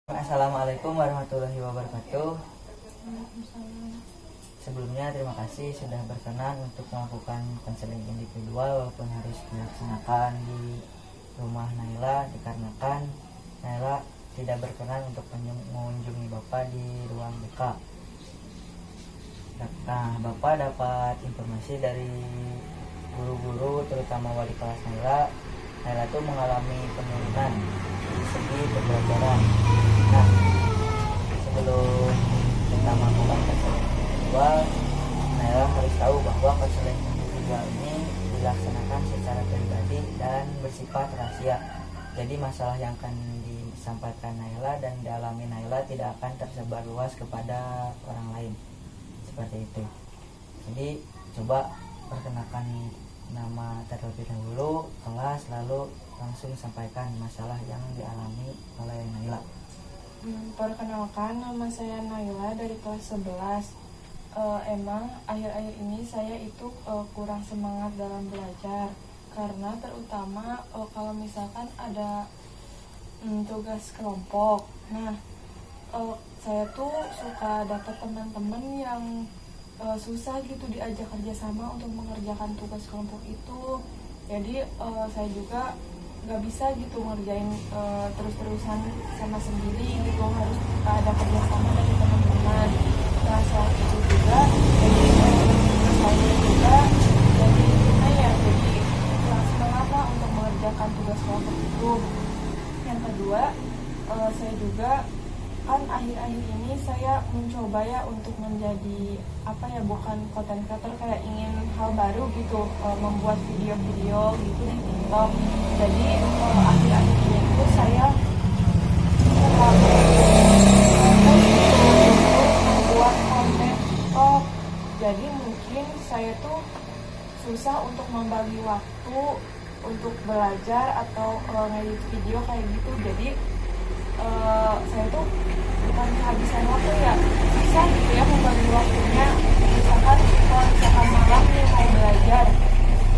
Assalamualaikum warahmatullahi wabarakatuh. Sebelumnya terima kasih sudah berkenan untuk melakukan konseling individual walaupun harus dilaksanakan di rumah Naila dikarenakan Naila tidak berkenan untuk mengunjungi Bapak di ruang BK. Nah, Bapak dapat informasi dari guru-guru terutama wali kelas Naila itu mengalami penurunan di segi pembelajaran. Nah, sebelum kita melakukan konseling individual, Naila harus tahu bahwa konseling individual ini dilaksanakan secara pribadi dan bersifat rahasia. Jadi masalah yang akan disampaikan Naila dan dialami Naila tidak akan tersebar luas kepada orang lain. Seperti itu. Jadi coba perkenalkan nama terlebih dahulu, kelas, lalu langsung sampaikan masalah yang dialami oleh Naila. Perkenalkan, nama saya Naila dari kelas 11. Emang akhir-akhir ini saya itu kurang semangat dalam belajar karena terutama kalau misalkan ada tugas kelompok. Nah, saya tuh suka dapat teman-teman yang susah gitu diajak kerjasama untuk mengerjakan tugas kelompok itu. Jadi saya juga nggak bisa gitu ngerjain terus-terusan sama sendiri gitu, harus ada kerjasama dari teman-teman. Nah, saat itu juga jadi saya juga jadi kurang semangat lah untuk mengerjakan tugas kelompok itu. Yang kedua, saya juga kan akhir-akhir ini saya mencoba ya untuk menjadi bukan content creator, kayak ingin hal baru gitu, membuat video-video gitu di TikTok. Jadi akhir-akhir ini itu saya membuat konten TikTok. Jadi mungkin saya tuh susah untuk membagi waktu untuk belajar atau ngedit video kayak gitu. Jadi saya tuh bukan kehabisan waktu ya, bisa gitu ya membagi waktunya. Misalkan malam nih mau belajar,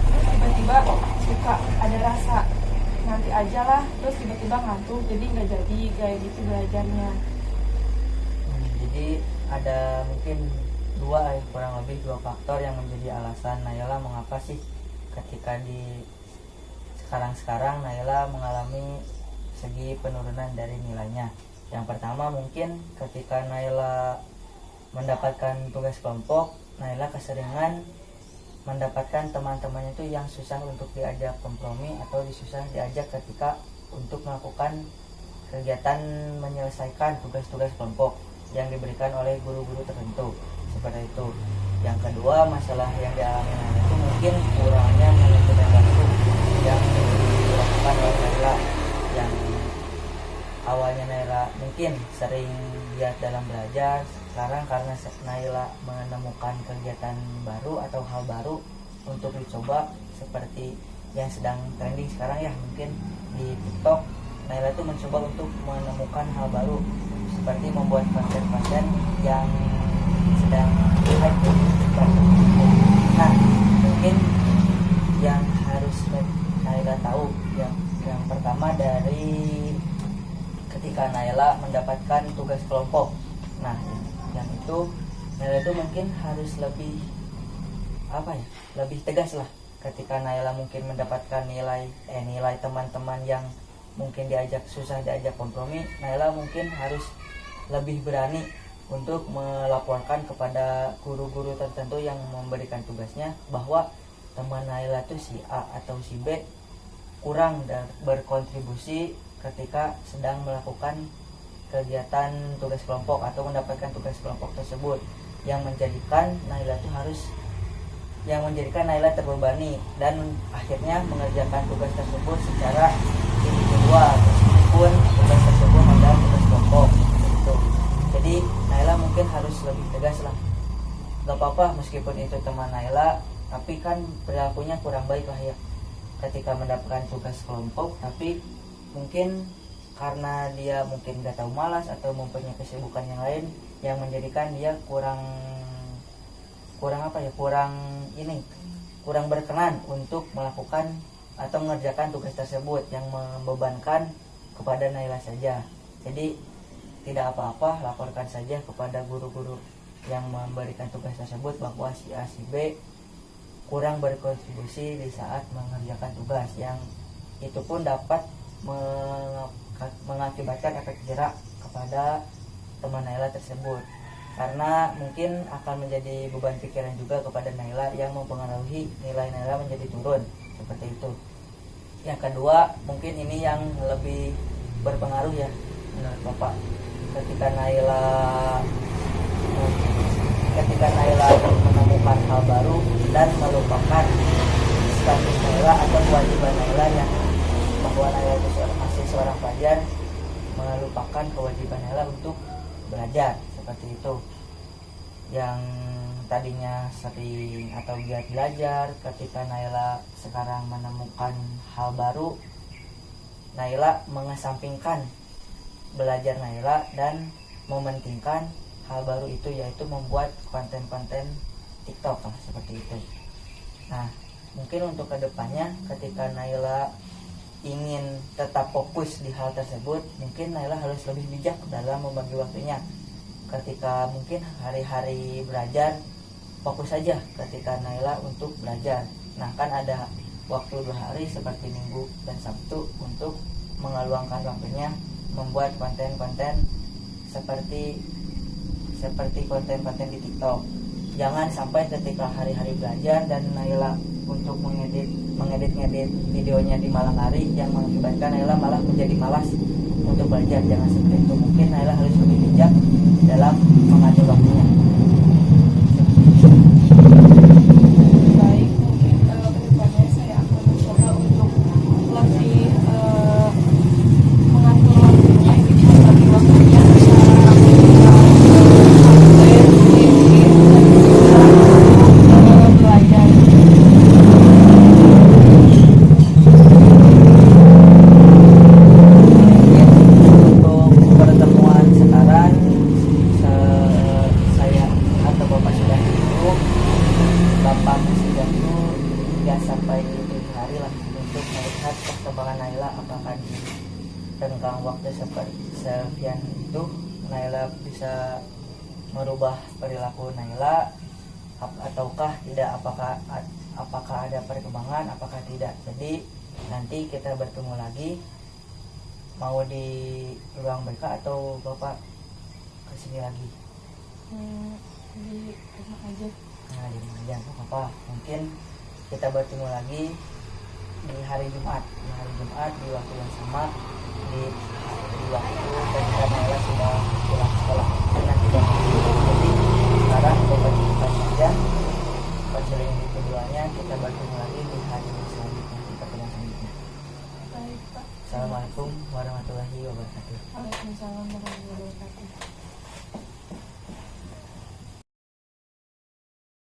terus tiba-tiba suka ada rasa nanti aja lah, terus tiba-tiba ngantuk, jadi nggak jadi kayak gitu belajarnya. Jadi ada mungkin kurang lebih dua faktor yang menjadi alasan Naila mengapa sih ketika di sekarang Naila mengalami segi penurunan dari nilainya. Yang pertama mungkin ketika Naila mendapatkan tugas kelompok, Naila keseringan mendapatkan teman-temannya itu yang susah untuk diajak kompromi atau susah diajak ketika untuk melakukan kegiatan menyelesaikan tugas-tugas kelompok yang diberikan oleh guru-guru tertentu. Seperti itu. Yang kedua, masalah yang dialami Naila itu mungkin kurangnya manajemen waktu yang dilakukan oleh Naila, yang awalnya Naila mungkin sering giat dalam belajar. Sekarang karena Naila menemukan kegiatan baru atau hal baru untuk dicoba, seperti yang sedang trending sekarang ya, mungkin di TikTok, Naila itu mencoba untuk menemukan hal baru seperti membuat konten-konten yang sedang hype di TikTok. Nah, mungkin yang harus Naila tahu yang pertama dari ketika Naila mendapatkan tugas kelompok. Nah, yang itu Naila itu mungkin harus lebih tegas lah. Ketika Naila mungkin mendapatkan nilai teman-teman yang mungkin susah diajak kompromi, Naila mungkin harus lebih berani untuk melaporkan kepada guru-guru tertentu yang memberikan tugasnya bahwa teman Naila itu si A atau si B kurang berkontribusi ketika sedang melakukan kegiatan tugas kelompok atau mendapatkan tugas kelompok tersebut, yang menjadikan Naila terbebani dan akhirnya mengerjakan tugas tersebut secara individual meskipun tugas tersebut adalah tugas kelompok gitu. Jadi Naila mungkin harus lebih tegas lah. Gak apa-apa meskipun itu teman Naila, tapi kan perilakunya kurang baik lah ya ketika mendapatkan tugas kelompok, tapi mungkin karena dia mungkin gak tahu malas atau mempunyai kesibukan yang lain yang menjadikan dia kurang berkenan untuk melakukan atau mengerjakan tugas tersebut yang membebankan kepada Naila saja. Jadi tidak apa-apa, laporkan saja kepada guru-guru yang memberikan tugas tersebut bahwa si A si B kurang berkontribusi di saat mengerjakan tugas, yang itu pun dapat mengakibatkan efek jerak kepada teman Naila tersebut, karena mungkin akan menjadi beban pikiran juga kepada Naila yang mempengaruhi nilai Naila menjadi turun seperti itu. Yang kedua, mungkin ini yang lebih berpengaruh ya menurut Bapak, ketika Naila menemukan hal baru dan melupakan status Naila atau kewajiban Naila, yang bahwa Naila itu masih seorang pelajar, melupakan kewajiban Naila untuk belajar seperti itu. Yang tadinya sering atau giat belajar, ketika Naila sekarang menemukan hal baru, Naila mengesampingkan belajar Naila dan mementingkan hal baru itu, yaitu membuat konten-konten TikTok lah, seperti itu. Nah, mungkin untuk kedepannya ketika Naila ingin tetap fokus di hal tersebut, mungkin Naila harus lebih bijak dalam membagi waktunya. Ketika mungkin hari-hari belajar, fokus saja ketika Naila untuk belajar. Nah, kan ada waktu 2 hari seperti Minggu dan Sabtu untuk mengeluangkan waktunya membuat konten-konten seperti konten-konten di TikTok. Jangan sampai ketika hari-hari belajar dan Naila untuk mengedit videonya di malam hari, yang mengakibatkan Naila malah menjadi malas untuk belajar. Jangan seperti itu. Mungkin Naila harus lebih bijak dalam mengatur waktunya. Baik, mungkin kedepannya saya akan mencoba untuk lebih mengatur waktunya, gitu, membagi waktunya antara belajar. Untuk pertemuan sekarang, saya atau Bapak sudah cukup. Bapak masih waktu 3-7 hari lah untuk melihat perkembangan Naila, apakah di renggang waktu seperti sekian itu Naila bisa merubah perilaku Naila ataukah tidak, apakah ada perkembangan, apakah tidak. Jadi nanti kita bertemu lagi, mau di ruang BK atau Bapak kesini lagi? Di rumah aja. Nah, di rumah aja nggak apa-apa. Mungkin kita bertemu lagi di hari Jumat di waktu yang sama, di waktu ketika Naila sudah pulang sekolah. Nanti jadi sekarang Bapak ceritakan saja konseling di keduanya, kita bertemu lagi di hari selanjutnya, di pertemuan selanjutnya. Baik, Pak. Assalamualaikum warahmatullahi wabarakatuh. Waalaikumsalam warahmatullahi wabarakatuh.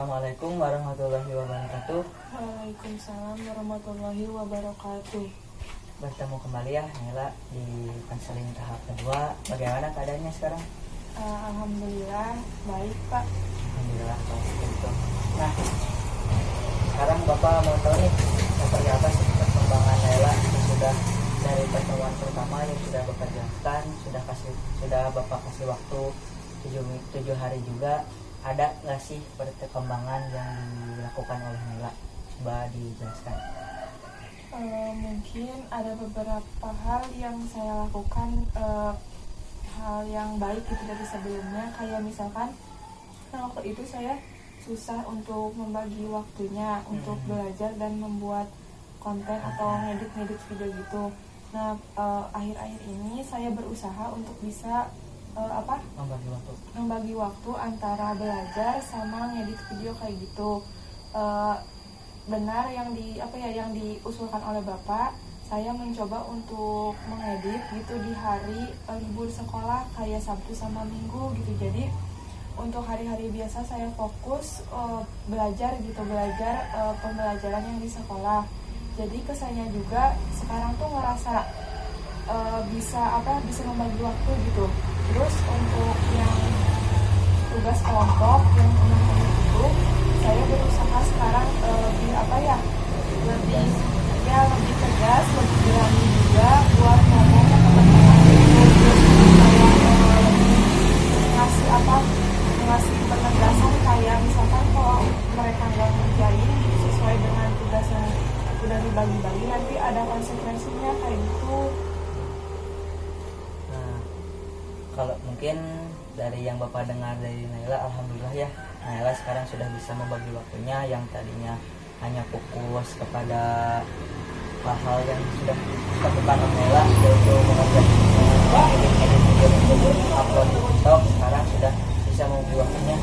Assalamualaikum warahmatullahi wabarakatuh. Waalaikumsalam warahmatullahi wabarakatuh. Bertemu kembali ya Naila di konseling tahap kedua. Bagaimana keadaannya sekarang? Alhamdulillah baik, Pak. Alhamdulillah kalau seperti itu. Nah, sekarang Bapak mau tahu nih seperti apa sih perkembangan Naila yang sudah dari pertemuan pertama yang sudah Bapak jelaskan, sudah Bapak kasih waktu 7 hari juga. Ada nggak sih perkembangan yang dilakukan oleh Naila? Coba dijelaskan. Mungkin ada beberapa hal yang saya lakukan, hal yang baik gitu dari sebelumnya. Kayak misalkan waktu itu saya susah untuk membagi waktunya untuk belajar dan membuat konten atau ngedit video gitu. Nah, akhir-akhir ini saya berusaha untuk bisa membagi waktu antara belajar sama ngedit video kayak gitu. Benar yang diusulkan oleh Bapak, saya mencoba untuk mengedit gitu di hari libur sekolah kayak Sabtu sama Minggu gitu. Jadi untuk hari-hari biasa saya fokus belajar pembelajaran yang di sekolah. Jadi kesannya juga sekarang tuh ngerasa bisa membagi waktu gitu. Terus untuk yang tugas kelompok yang teman-teman itu, saya berusaha sekarang lebih tegas, lebih berani juga buat ngomong ke teman-teman itu. Terus saya kalau mungkin dari yang Bapak dengar dari Naila, alhamdulillah ya, Naila sekarang sudah bisa membagi waktunya yang tadinya hanya fokus kepada hal-hal yang sudah dilakukan oleh Naila, yaitu mengerjakan edit video untuk upload di TikTok. Sekarang sudah bisa membagi waktunya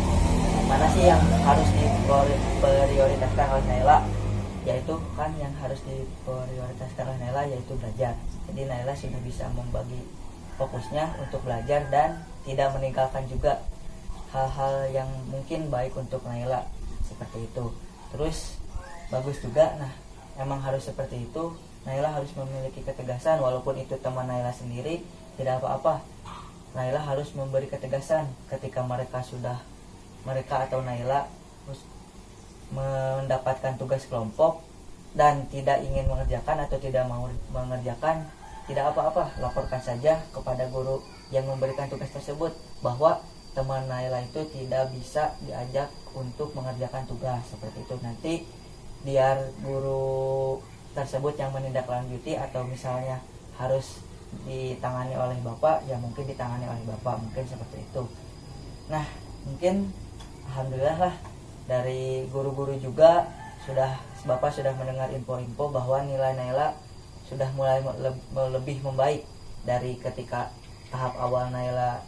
mana sih yang harus diprioritaskan oleh Naila, yaitu kan yang harus diprioritaskan oleh Naila yaitu belajar. Jadi Naila sudah bisa membagi fokusnya untuk belajar dan tidak meninggalkan juga hal-hal yang mungkin baik untuk Naila, seperti itu. Terus bagus juga, nah emang harus seperti itu. Naila harus memiliki ketegasan, walaupun itu teman Naila sendiri tidak apa-apa. Naila harus memberi ketegasan ketika mereka atau Naila mendapatkan tugas kelompok dan tidak ingin mengerjakan atau tidak mau mengerjakan, tidak apa-apa, laporkan saja kepada guru yang memberikan tugas tersebut bahwa teman Naila itu tidak bisa diajak untuk mengerjakan tugas, seperti itu. Nanti biar guru tersebut yang menindaklanjuti, atau misalnya harus ditangani oleh Bapak, ya mungkin ditangani oleh Bapak, mungkin seperti itu. Nah, mungkin alhamdulillah lah dari guru-guru juga Bapak sudah mendengar info-info bahwa nilai Naila sudah mulai lebih membaik dari ketika tahap awal Naila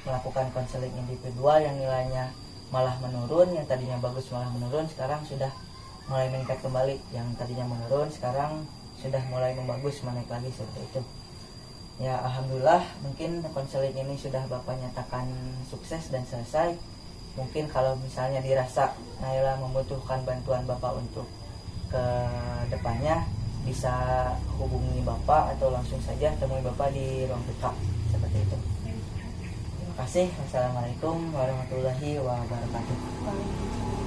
melakukan konseling individual yang nilainya malah menurun, yang tadinya bagus malah menurun, sekarang sudah mulai meningkat kembali, yang tadinya menurun sekarang sudah mulai membagus, menaik lagi, seperti itu. Ya alhamdulillah, mungkin konseling ini sudah Bapak nyatakan sukses dan selesai. Mungkin kalau misalnya dirasa Naila membutuhkan bantuan Bapak untuk ke depannya, bisa hubungi Bapak atau langsung saja temui Bapak di ruang BK, seperti itu. Terima kasih. Wassalamualaikum warahmatullahi wabarakatuh.